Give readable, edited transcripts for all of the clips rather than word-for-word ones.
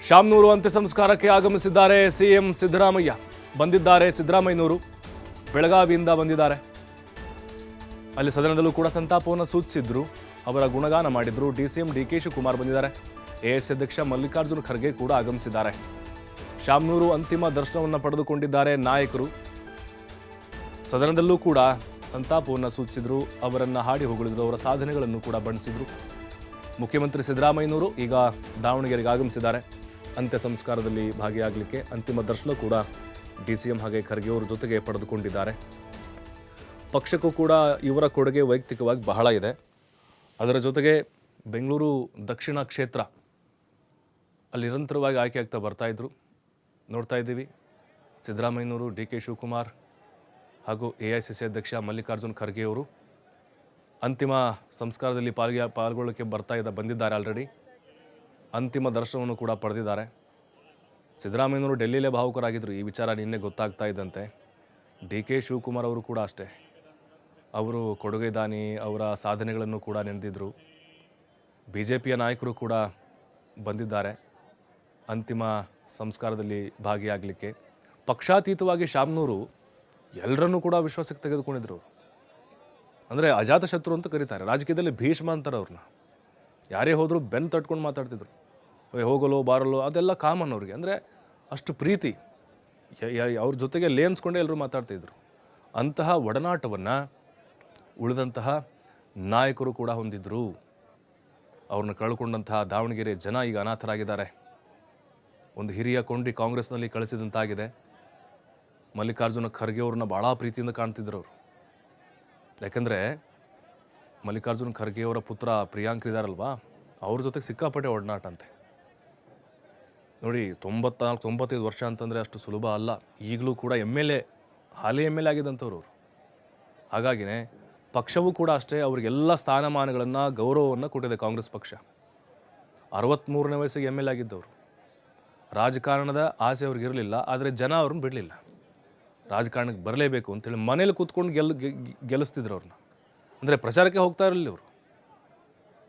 ಶಾಮನೂರು ಅಂತ್ಯ ಸಂಸ್ಕಾರಕ್ಕೆ ಆಗಮಿಸಿದ್ದಾರೆ ಸಿಎಂ ಸಿದ್ದರಾಮಯ್ಯ. ಬಂದಿದ್ದಾರೆ ಸಿದ್ದರಾಮಯ್ಯನವರು, ಬೆಳಗಾವಿಯಿಂದ ಬಂದಿದ್ದಾರೆ. ಅಲ್ಲಿ ಸದನದಲ್ಲೂ ಕೂಡ ಸಂತಾಪವನ್ನು ಸೂಚಿಸಿದ್ರು, ಅವರ ಗುಣಗಾನ ಮಾಡಿದ್ರು. ಡಿಸಿಎಂ ಡಿಕೆ ಶಿವಕುಮಾರ್ ಬಂದಿದ್ದಾರೆ. ಎಎಸ್ ಅಧ್ಯಕ್ಷ ಮಲ್ಲಿಕಾರ್ಜುನ ಖರ್ಗೆ ಕೂಡ ಆಗಮಿಸಿದ್ದಾರೆ. ಶಾಮನೂರು ಅಂತಿಮ ದರ್ಶನವನ್ನು ಪಡೆದುಕೊಂಡಿದ್ದಾರೆ ನಾಯಕರು. ಸದನದಲ್ಲೂ ಕೂಡ ಸಂತಾಪವನ್ನು ಸೂಚಿಸಿದ್ರು, ಅವರನ್ನು ಹಾಡಿ ಹೊಗಳಿದ್ರು, ಅವರ ಸಾಧನೆಗಳನ್ನು ಕೂಡ ಬಣ್ಣಿಸಿದ್ರು. ಮುಖ್ಯಮಂತ್ರಿ ಸಿದ್ದರಾಮಯ್ಯನವರು ಈಗ ದಾವಣಗೆರೆಗೆ ಆಗಮಿಸಿದ್ದಾರೆ ಅಂತ್ಯ ಸಂಸ್ಕಾರದಲ್ಲಿ ಭಾಗಿಯಾಗಲಿಕ್ಕೆ. ಅಂತಿಮ ದರ್ಶನ ಕೂಡ ಡಿಸಿಎಂ ಹಾಗೆ ಖರ್ಗೆ ಅವರ ಜೊತೆಗೆ ಪಡೆದುಕೊಂಡಿದ್ದಾರೆ. ಪಕ್ಷಕ್ಕೂ ಕೂಡ ಇವರ ಕೊಡುಗೆ ವೈಯಕ್ತಿಕವಾಗಿ ಬಹಳ ಇದೆ. ಅದರ ಜೊತೆಗೆ ಬೆಂಗಳೂರು ದಕ್ಷಿಣ ಕ್ಷೇತ್ರ ಅಲ್ಲಿ ನಿರಂತರವಾಗಿ ಆಯ್ಕೆ ಆಗ್ತಾ ಬರ್ತಾ ಇದ್ರು. ನೋಡ್ತಾ ಇದ್ದೀವಿ, ಸಿದ್ದರಾಮಯ್ಯನವರು, ಡಿ ಕೆ ಶಿವಕುಮಾರ್ ಹಾಗೂ ಎಐಸಿಸಿ ಅಧ್ಯಕ್ಷ ಮಲ್ಲಿಕಾರ್ಜುನ ಖರ್ಗೆ ಅವರು ಅಂತಿಮ ಸಂಸ್ಕಾರದಲ್ಲಿ ಪಾಲ್ಗೊಳ್ಳೋಕ್ಕೆ ಬಂದಿದ್ದಾರೆ. ಆಲ್ರೆಡಿ ಅಂತಿಮ ದರ್ಶನವನ್ನು ಕೂಡ ಪಡೆದಿದ್ದಾರೆ. ಸಿದ್ದರಾಮಯ್ಯನವರು ಡೆಲ್ಲಿಯಲ್ಲೇ ಭಾವುಕರಾಗಿದ್ದರು. ಈ ವಿಚಾರ ನಿನ್ನೆ ಗೊತ್ತಾಗ್ತಾ ಇದ್ದಂತೆ ಡಿ ಕೆ ಶಿವಕುಮಾರ್ ಅವರು ಕೂಡ ಅಷ್ಟೇ, ಅವರು ಕೊಡುಗೆ ದಾನಿ, ಅವರ ಸಾಧನೆಗಳನ್ನು ಕೂಡ ನೆನೆದಿದ್ದರು. BJPಯ ನಾಯಕರು ಕೂಡ ಬಂದಿದ್ದಾರೆ ಅಂತಿಮ ಸಂಸ್ಕಾರದಲ್ಲಿ ಭಾಗಿಯಾಗಲಿಕ್ಕೆ. ಪಕ್ಷಾತೀತವಾಗಿ ಶಾಮನೂರು ಎಲ್ಲರನ್ನೂ ಕೂಡ ವಿಶ್ವಾಸಕ್ಕೆ ತೆಗೆದುಕೊಂಡಿದ್ರು. ಅಂದರೆ ಅಜಾತಶತ್ರು ಅಂತ ಕರೀತಾರೆ. ರಾಜಕೀಯದಲ್ಲಿ ಭೀಷ್ಮ ಅಂತಾರೆ ಅವ್ರನ್ನ. ಯಾರೇ ಹೋದರೂ ಬೆನ್ನು ತಟ್ಕೊಂಡು ಮಾತಾಡ್ತಿದ್ರು. ಹೋಗಲು ಬಾರಲು ಅದೆಲ್ಲ ಕಾಮನ್ ಅವ್ರಿಗೆ. ಅಂದರೆ ಅಷ್ಟು ಪ್ರೀತಿ, ಅವ್ರ ಜೊತೆಗೆ ಲೇನ್ಸ್ಕೊಂಡೇ ಎಲ್ಲರೂ ಮಾತಾಡ್ತಿದ್ರು. ಅಂತಹ ಒಡನಾಟವನ್ನು ಉಳಿದಂತಹ ನಾಯಕರು ಕೂಡ ಹೊಂದಿದ್ರು. ಅವ್ರನ್ನ ಕಳ್ಕೊಂಡಂತಹ ದಾವಣಗೆರೆ ಜನ ಈಗ ಅನಾಥರಾಗಿದ್ದಾರೆ. ಒಂದು ಹಿರಿಯ ಕೊಂಡಿ ಕಾಂಗ್ರೆಸ್ನಲ್ಲಿ ಕಳಿಸಿದಂತಾಗಿದೆ. ಮಲ್ಲಿಕಾರ್ಜುನ ಖರ್ಗೆ ಅವ್ರನ್ನ ಭಾಳ ಪ್ರೀತಿಯಿಂದ ಕಾಣ್ತಿದ್ರು ಅವರು. ಯಾಕಂದರೆ ಮಲ್ಲಿಕಾರ್ಜುನ ಖರ್ಗೆ ಅವರ ಪುತ್ರ ಪ್ರಿಯಾಂಕ್ ಇದ್ದಾರಲ್ವಾ, ಅವ್ರ ಜೊತೆಗೆ ಸಿಕ್ಕಾಪಟ್ಟೆ ಒಡನಾಟ ಅಂತೆ. ನೋಡಿ, 94-95 ವರ್ಷ ಅಂತಂದರೆ ಅಷ್ಟು ಸುಲಭ ಅಲ್ಲ. ಈಗಲೂ ಕೂಡ ಹಾಲಿ MLA ಆಗಿದ್ದಂಥವ್ರು ಅವರು. ಹಾಗಾಗಿನೇ ಪಕ್ಷವೂ ಕೂಡ ಅಷ್ಟೇ, ಅವರಿಗೆಲ್ಲ ಸ್ಥಾನಮಾನಗಳನ್ನು, ಗೌರವವನ್ನು ಕೊಟ್ಟಿದೆ ಕಾಂಗ್ರೆಸ್ ಪಕ್ಷ. 63ನೇ ವಯಸ್ಸಿಗೆ MLA ಆಗಿದ್ದವರು. ರಾಜಕಾರಣದ ಆಸೆ ಅವ್ರಿಗಿರಲಿಲ್ಲ, ಆದರೆ ಜನ ಅವ್ರನ್ನ ಬಿಡಲಿಲ್ಲ. ರಾಜಕಾರಣಕ್ಕೆ ಬರಲೇಬೇಕು ಅಂತೇಳಿ ಮನೇಲಿ ಕೂತ್ಕೊಂಡು ಗೆಲ್ಲಿಸ್ತಿದ್ರು ಅವ್ರನ್ನ. ಅಂದರೆ ಪ್ರಚಾರಕ್ಕೆ ಹೋಗ್ತಾ ಇರಲಿಲ್ಲ ಅವರು.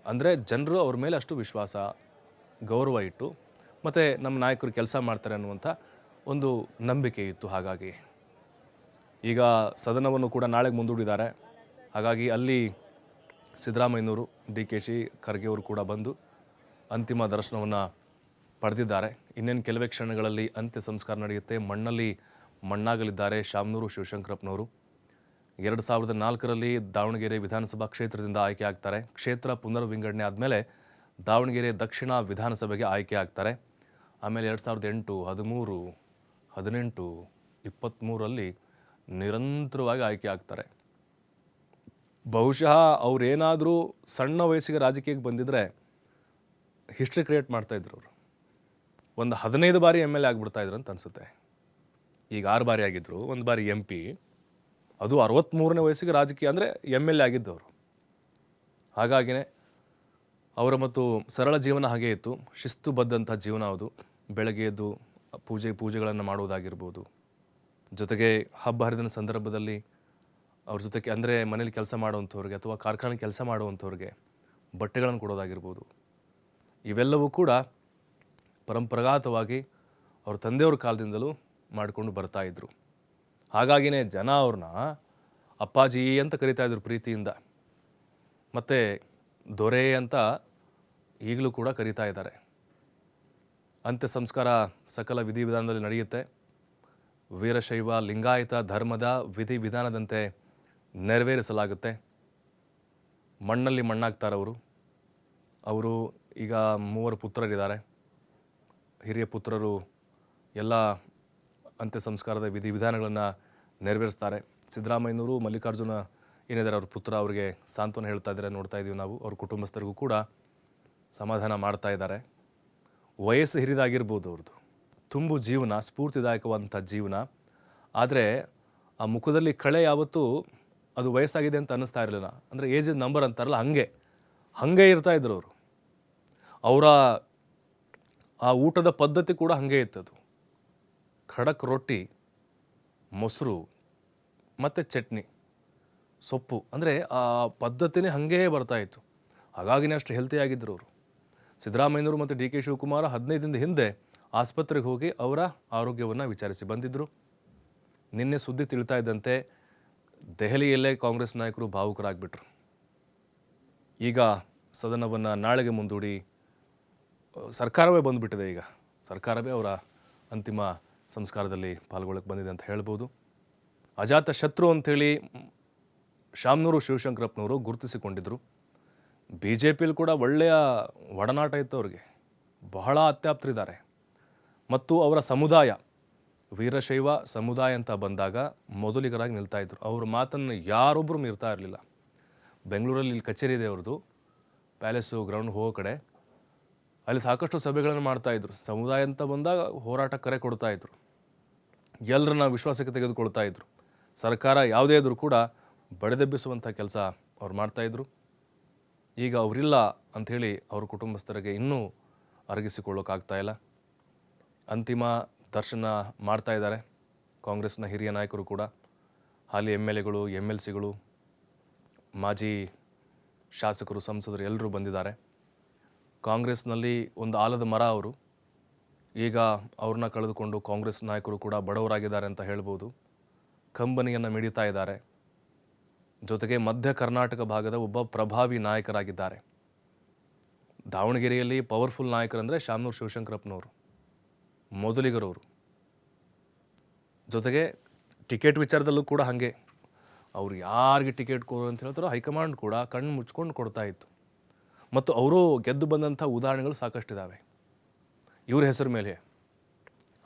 ಅಂದರೆ ಜನರು ಅವ್ರ ಮೇಲೆ ಅಷ್ಟು ವಿಶ್ವಾಸ, ಗೌರವ ಇಟ್ಟು, ಮತ್ತು ನಮ್ಮ ನಾಯಕರು ಕೆಲಸ ಮಾಡ್ತಾರೆ ಅನ್ನುವಂಥ ಒಂದು ನಂಬಿಕೆ ಇತ್ತು. ಹಾಗಾಗಿ ಈಗ ಸದನವನ್ನು ಕೂಡ ನಾಳೆಗೆ ಮುಂದೂಡಿದ್ದಾರೆ. ಹಾಗಾಗಿ ಅಲ್ಲಿ ಸಿದ್ದರಾಮಯ್ಯನವರು, DK ಖರ್ಗೆ ಅವರು ಕೂಡ ಬಂದು ಅಂತಿಮ ದರ್ಶನವನ್ನು ಪಡೆದಿದ್ದಾರೆ. ಇನ್ನೇನು ಕೆಲವೇ ಕ್ಷಣಗಳಲ್ಲಿ ಅಂತ್ಯ ಸಂಸ್ಕಾರ ನಡೆಯುತ್ತೆ. ಮಣ್ಣಲ್ಲಿ ಮಣ್ಣಾಗಲಿದ್ದಾರೆ ಶಾಮನೂರು ಶಿವಶಂಕರಪ್ಪನವರು. 2004ರಲ್ಲಿ ದಾವಣಗೆರೆ ವಿಧಾನಸಭಾ ಕ್ಷೇತ್ರದಿಂದ ಆಯ್ಕೆ ಆಗ್ತಾರೆ. ಕ್ಷೇತ್ರ ಪುನರ್ವಿಂಗಡಣೆ ಆದಮೇಲೆ ದಾವಣಗೆರೆ ದಕ್ಷಿಣ ವಿಧಾನಸಭೆಗೆ ಆಯ್ಕೆ ಆಗ್ತಾರೆ. ಆಮೇಲೆ 2008, 13, 18, 23ರಲ್ಲಿ ನಿರಂತರವಾಗಿ ಆಯ್ಕೆ ಆಗ್ತಾರೆ. ಬಹುಶಃ ಅವರೇನಾದರೂ ಸಣ್ಣ ವಯಸ್ಸಿಗೆ ರಾಜಕೀಯಕ್ಕೆ ಬಂದಿದ್ದರೆ ಹಿಸ್ಟ್ರಿ ಕ್ರಿಯೇಟ್ ಮಾಡ್ತಾಯಿದ್ರು ಅವರು. ಒಂದು 15 ಬಾರಿ MLA ಆಗಿಬಿಡ್ತಾಯಿದ್ರು ಅಂತ ಅನಿಸುತ್ತೆ. ಈಗ 6 ಬಾರಿ ಆಗಿದ್ದರು, 1 ಬಾರಿ MP. ಅದು 63ನೇ ವಯಸ್ಸಿಗೆ ರಾಜಕೀಯ ಅಂದರೆ MLA ಆಗಿದ್ದವರು. ಹಾಗಾಗಿನೇ ಅವರ ಮತ್ತು ಸರಳ ಜೀವನ ಹಾಗೇ ಇತ್ತು. ಶಿಸ್ತುಬದ್ಧಂಥ ಜೀವನ ಅದು. ಬೆಳಗ್ಗೆ ಎದ್ದು ಪೂಜೆಗಳನ್ನು ಮಾಡುವುದಾಗಿರ್ಬೋದು, ಜೊತೆಗೆ ಹಬ್ಬ ಹರಿದಿನ ಸಂದರ್ಭದಲ್ಲಿ ಅವ್ರ ಜೊತೆಗೆ, ಅಂದರೆ ಮನೇಲಿ ಕೆಲಸ ಮಾಡುವಂಥವ್ರಿಗೆ ಅಥವಾ ಕಾರ್ಖಾನೆ ಕೆಲಸ ಮಾಡುವಂಥವ್ರಿಗೆ ಬಟ್ಟೆಗಳನ್ನು ಕೊಡೋದಾಗಿರ್ಬೋದು, ಇವೆಲ್ಲವೂ ಕೂಡ ಪರಂಪರಾಗತವಾಗಿ ಅವ್ರ ತಂದೆಯವ್ರ ಕಾಲದಿಂದಲೂ ಮಾಡಿಕೊಂಡು ಬರ್ತಾಯಿದ್ರು. ಹಾಗಾಗಿನೇ ಜನ ಅವ್ರನ್ನ ಅಪ್ಪಾಜಿ ಅಂತ ಕರೀತಾಯಿದ್ರು ಪ್ರೀತಿಯಿಂದ. ಮತ್ತು ದೊರೆ ಅಂತ ಈಗಲೂ ಕೂಡ ಕರೀತಾ ಇದ್ದಾರೆ. ಅಂತ್ಯ ಸಂಸ್ಕಾರ ಸಕಲ ವಿಧಿವಿಧಾನದಲ್ಲಿ ನಡೆಯುತ್ತೆ. ವೀರಶೈವ ಲಿಂಗಾಯತ ಧರ್ಮದ ವಿಧಿವಿಧಾನದಂತೆ ನೆರವೇರಿಸಲಾಗುತ್ತೆ. ಮಣ್ಣಲ್ಲಿ ಮಣ್ಣಾಗ್ತಾರವರು. ಅವರು ಈಗ 3 ಪುತ್ರರಿದ್ದಾರೆ. ಹಿರಿಯ ಪುತ್ರರು ಎಲ್ಲ ಅಂತ್ಯ ಸಂಸ್ಕಾರದ ವಿಧಿವಿಧಾನಗಳನ್ನು ನೆರವೇರಿಸ್ತಾರೆ. ಸಿದ್ದರಾಮಯ್ಯನವರು, ಮಲ್ಲಿಕಾರ್ಜುನ ಏನಿದ್ದಾರೆ ಅವ್ರ ಪುತ್ರ, ಅವರಿಗೆ ಸಾಂತ್ವನ ಹೇಳ್ತಾ ಇದ್ದಾರೆ, ನೋಡ್ತಾ ಇದ್ದೀವಿ ನಾವು. ಅವ್ರ ಕುಟುಂಬಸ್ಥರಿಗೂ ಕೂಡ ಸಮಾಧಾನ ಮಾಡ್ತಾ ಇದ್ದಾರೆ. ವಯಸ್ಸು ಹಿರಿದಾಗಿರ್ಬೋದು ಅವ್ರದ್ದು, ತುಂಬು ಜೀವನ, ಸ್ಫೂರ್ತಿದಾಯಕವಾದಂಥ ಜೀವನ. ಆದರೆ ಆ ಮುಖದಲ್ಲಿ ಕಳೆ ಯಾವತ್ತೂ ಅದು ವಯಸ್ಸಾಗಿದೆ ಅಂತ ಅನ್ನಿಸ್ತಾ ಇರಲಿಲ್ಲ. ಅಂದರೆ ಏಜ್ ನಂಬರ್ ಅಂತಾರಲ್ಲ, ಹಾಗೆ ಇರ್ತಾಯಿದ್ರು ಅವರು. ಅವರ ಆ ಊಟದ ಪದ್ಧತಿ ಕೂಡ ಹಾಗೆ ಇತ್ತದು. ಖಡಕ್ ರೊಟ್ಟಿ, ಮೊಸರು ಮತ್ತು ಚಟ್ನಿ, ಸೊಪ್ಪು, ಅಂದರೆ ಆ ಪದ್ಧತಿನೇ ಹಾಗೇ ಬರ್ತಾಯಿತ್ತು. ಹಾಗಾಗಿನೇ ಅಷ್ಟು ಹೆಲ್ತಿಯಾಗಿದ್ದರು ಅವರು. ಸಿದ್ದರಾಮಯ್ಯನವರು ಮತ್ತು ಡಿ ಕೆ ಶಿವಕುಮಾರ್ 15 ದಿನದ ಹಿಂದೆ ಆಸ್ಪತ್ರೆಗೆ ಹೋಗಿ ಅವರ ಆರೋಗ್ಯವನ್ನು ವಿಚಾರಿಸಿ ಬಂದಿದ್ದರು. ನಿನ್ನೆ ಸುದ್ದಿ ತಿಳಿತಾ ಇದ್ದಂತೆ ದೆಹಲಿಯಲ್ಲೇ ಕಾಂಗ್ರೆಸ್ ನಾಯಕರು ಭಾವುಕರಾಗ್ಬಿಟ್ರು. ಈಗ ಸದನವನ್ನು ನಾಳೆಗೆ ಮುಂದೂಡಿ ಸರ್ಕಾರವೇ ಬಂದುಬಿಟ್ಟಿದೆ. ಈಗ ಸರ್ಕಾರವೇ ಅವರ ಅಂತಿಮ ಸಂಸ್ಕಾರದಲ್ಲಿ ಪಾಲ್ಗೊಳ್ಳಕ್ಕೆ ಬಂದಿದೆ ಅಂತ ಹೇಳ್ಬೋದು. ಅಜಾತ ಶತ್ರು ಅಂಥೇಳಿ ಶಾಮನೂರು ಶಿವಶಂಕರಪ್ಪನವರು ಗುರುತಿಸಿಕೊಂಡಿದ್ದರು. ಬಿ ಜೆ ಪಿಯಲ್ಲಿ ಕೂಡ ಒಳ್ಳೆಯ ಒಡನಾಟ ಇತ್ತು ಅವ್ರಿಗೆ, ಬಹಳ ಅತ್ಯಾಪ್ತರಿದ್ದಾರೆ. ಮತ್ತು ಅವರ ಸಮುದಾಯ ವೀರಶೈವ ಸಮುದಾಯ ಅಂತ ಬಂದಾಗ ಮೊದಲಿಗರಾಗಿ ನಿಲ್ತಾ ಇದ್ರು. ಅವ್ರ ಮಾತನ್ನು ಯಾರೊಬ್ಬರು ಮೀರ್ತಾ ಇರಲಿಲ್ಲ. ಬೆಂಗಳೂರಲ್ಲಿ ಇಲ್ಲಿ ಕಚೇರಿ ಇದೆ ಅವ್ರದ್ದು, ಪ್ಯಾಲೇಸು ಗ್ರೌಂಡ್ ಹೋಗೋ ಕಡೆ. ಅಲ್ಲಿ ಸಾಕಷ್ಟು ಸಭೆಗಳನ್ನು ಮಾಡ್ತಾಯಿದ್ರು. ಸಮುದಾಯ ಅಂತ ಬಂದಾಗ ಹೋರಾಟ ಕರೆ ಕೊಡ್ತಾಯಿದ್ರು, ಎಲ್ಲರನ್ನ ವಿಶ್ವಾಸಕ್ಕೆ ತೆಗೆದುಕೊಳ್ತಾ ಇದ್ರು. ಸರ್ಕಾರ ಯಾವುದೇ ಇದ್ರೂ ಕೂಡ ಬಡಿದೆಬ್ಬಿಸುವಂಥ ಕೆಲಸ ಅವ್ರು ಮಾಡ್ತಾಯಿದ್ರು. ಈಗ ಅವರಿಲ್ಲ ಅಂಥೇಳಿ ಅವ್ರ ಕುಟುಂಬಸ್ಥರಿಗೆ ಇನ್ನೂ ಅರಗಿಸಿಕೊಳ್ಳೋಕ್ಕಾಗ್ತಾ ಇಲ್ಲ. ಅಂತಿಮ ದರ್ಶನ ಮಾಡ್ತಾ ಇದ್ದಾರೆ ಕಾಂಗ್ರೆಸ್ನ ಹಿರಿಯ ನಾಯಕರು ಕೂಡ. ಹಾಲಿ MLAಗಳು, MLCಗಳು, ಮಾಜಿ ಶಾಸಕರು, ಸಂಸದರು ಎಲ್ಲರೂ ಬಂದಿದ್ದಾರೆ. ಕಾಂಗ್ರೆಸ್ನಲ್ಲಿ ಒಂದು ಆಲದ ಮರ ಅವರು. ಈಗ ಅವ್ರನ್ನ ಕಳೆದುಕೊಂಡು ಕಾಂಗ್ರೆಸ್ ನಾಯಕರು ಕೂಡ ಬಡವರಾಗಿದ್ದಾರೆ ಅಂತ ಹೇಳ್ಬೋದು. ಕಂಬನಿಯನ್ನು ಮಿಡಿತಾ ಇದ್ದಾರೆ. ಜೊತೆಗೆ ಮಧ್ಯ ಕರ್ನಾಟಕ ಭಾಗದ ಒಬ್ಬ ಪ್ರಭಾವಿ ನಾಯಕರಾಗಿದ್ದಾರೆ. ದಾವಣಗೆರೆಯಲ್ಲಿ ಪವರ್ಫುಲ್ ನಾಯಕರಂದರೆ ಶಾಮನೂರು ಶಿವಶಂಕರಪ್ಪನವರು, ಮೊದಲಿಗರವರು. ಜೊತೆಗೆ ಟಿಕೆಟ್ ವಿಚಾರದಲ್ಲೂ ಕೂಡ ಹಾಗೆ, ಅವ್ರು ಯಾರಿಗೆ ಟಿಕೆಟ್ ಕೊಡು ಅಂತ ಹೇಳ್ತಾರೋ ಹೈಕಮಾಂಡ್ ಕೂಡ ಕಣ್ಣು ಮುಚ್ಕೊಂಡು ಕೊಡ್ತಾ ಇತ್ತು. ಮತ್ತು ಅವರು ಗೆದ್ದು ಬಂದಂಥ ಉದಾಹರಣೆಗಳು ಸಾಕಷ್ಟಿದ್ದಾವೆ ಇವ್ರ ಹೆಸರು ಮೇಲೆ.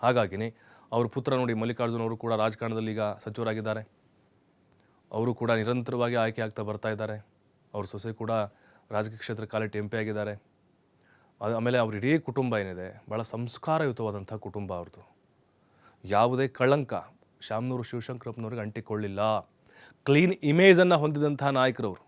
ಹಾಗಾಗಿನೇ ಅವ್ರ ಪುತ್ರ ನೋಡಿ ಮಲ್ಲಿಕಾರ್ಜುನ್ ಅವರು ಕೂಡ ರಾಜಕಾರಣದಲ್ಲಿ ಈಗ ಸಚಿವರಾಗಿದ್ದಾರೆ. ಅವರು ಕೂಡ ನಿರಂತರವಾಗಿ ಆಯ್ಕೆ ಆಗ್ತಾ ಬರ್ತಾ ಇದ್ದಾರೆ. ಅವ್ರ ಸೊಸೆ ಕೂಡ ರಾಜಕೀಯ ಕ್ಷೇತ್ರ ಕಾಲಿಟ್ಟು MP ಆಗಿದ್ದಾರೆ. ಆಮೇಲೆ ಅವ್ರ ಇಡೀ ಕುಟುಂಬ ಏನಿದೆ ಭಾಳ ಸಂಸ್ಕಾರಯುತವಾದಂಥ ಕುಟುಂಬ ಅವ್ರದ್ದು. ಯಾವುದೇ ಕಳಂಕ ಶಾಮನೂರು ಶಿವಶಂಕರಪ್ಪನವ್ರಿಗೆ ಅಂಟಿಕೊಳ್ಳಿಲ್ಲ. ಕ್ಲೀನ್ ಇಮೇಜನ್ನು ಹೊಂದಿದಂಥ ನಾಯಕರವರು.